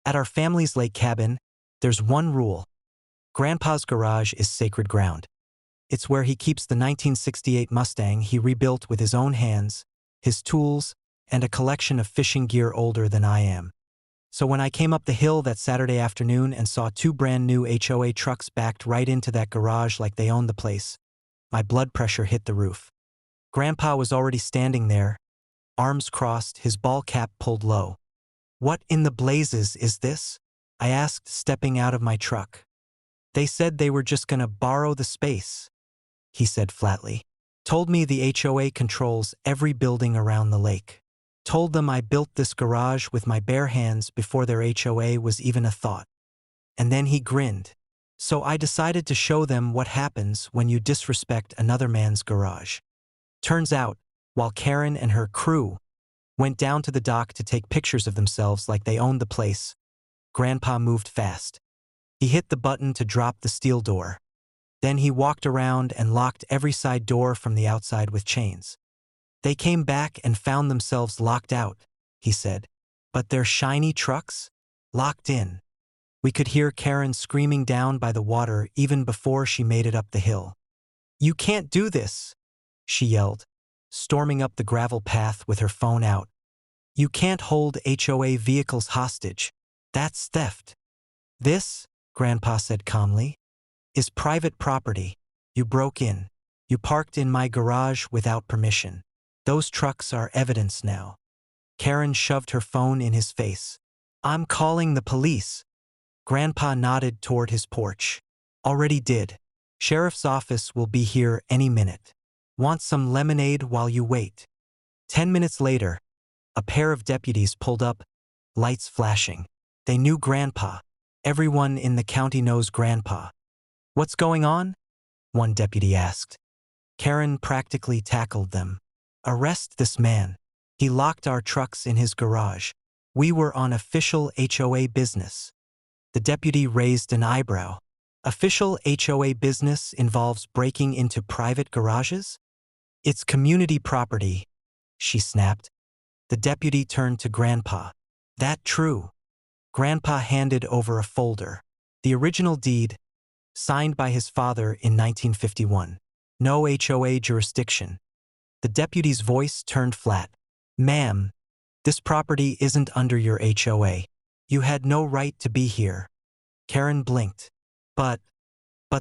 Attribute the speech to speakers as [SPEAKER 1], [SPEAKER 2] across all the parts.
[SPEAKER 1] At our family's lake cabin, there's one rule. Grandpa's garage is sacred ground. It's where he keeps the 1968 Mustang he rebuilt with his own hands, his tools, and a collection of fishing gear older than I am. So when I came up the hill that Saturday afternoon and saw two brand new HOA trucks backed right into that garage like they owned the place, my blood pressure hit the roof. Grandpa was already standing there, arms crossed, his ball cap pulled low. "What in the blazes is this?" I asked, stepping out of my truck. "They said they were just gonna borrow the space," he said flatly. "Told me the HOA controls every building around the lake. Told them I built this garage with my bare hands before their HOA was even a thought." And then he grinned. "So I decided to show them what happens when you disrespect another man's garage." Turns out, while Karen and her crew went down to the dock to take pictures of themselves like they owned the place, Grandpa moved fast. He hit the button to drop the steel door. Then he walked around and locked every side door from the outside with chains. "They came back and found themselves locked out," he said. "But their shiny trucks? Locked in." We could hear Karen screaming down by the water even before she made it up the hill. "You can't do this," she yelled, storming up the gravel path with her phone out. "You can't hold HOA vehicles hostage. That's theft." "This," Grandpa said calmly, "is private property. You broke in. You parked in my garage without permission. Those trucks are evidence now." Karen shoved her phone in his face. "I'm calling the police." Grandpa nodded toward his porch. "Already did. Sheriff's office will be here any minute. Want some lemonade while you wait?" 10 minutes later, a pair of deputies pulled up, lights flashing. They knew Grandpa. Everyone in the county knows Grandpa. "What's going on?" one deputy asked. Karen practically tackled them. "Arrest this man. He locked our trucks in his garage. We were on official HOA business." The deputy raised an eyebrow. "Official HOA business involves breaking into private garages?" "It's community property," she snapped. The deputy turned to Grandpa. "That true?" Grandpa handed over a folder. The original deed, signed by his father in 1951. No HOA jurisdiction. The deputy's voice turned flat. "Ma'am, this property isn't under your HOA. You had no right to be here." Karen blinked. But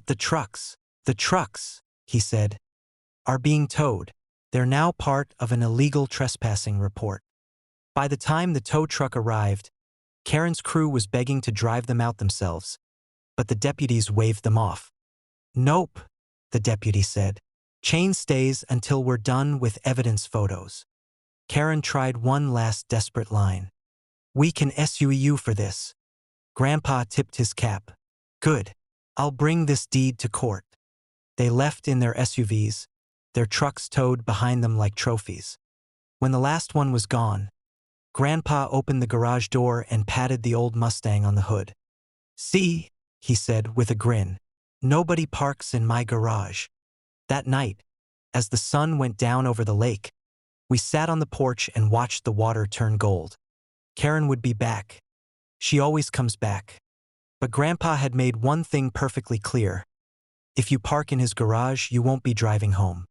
[SPEAKER 1] the trucks," he said, "are being towed. They're now part of an illegal trespassing report." By the time the tow truck arrived, Karen's crew was begging to drive them out themselves, but the deputies waved them off. "Nope," the deputy said. "Chain stays until we're done with evidence photos." Karen tried one last desperate line. "We can sue you for this." Grandpa tipped his cap. "Good. I'll bring this deed to court." They left in their SUVs, their trucks towed behind them like trophies. When the last one was gone, Grandpa opened the garage door and patted the old Mustang on the hood. "See," he said with a grin, "nobody parks in my garage." That night, as the sun went down over the lake, we sat on the porch and watched the water turn gold. Karen would be back. She always comes back. But Grandpa had made one thing perfectly clear. If you park in his garage, you won't be driving home.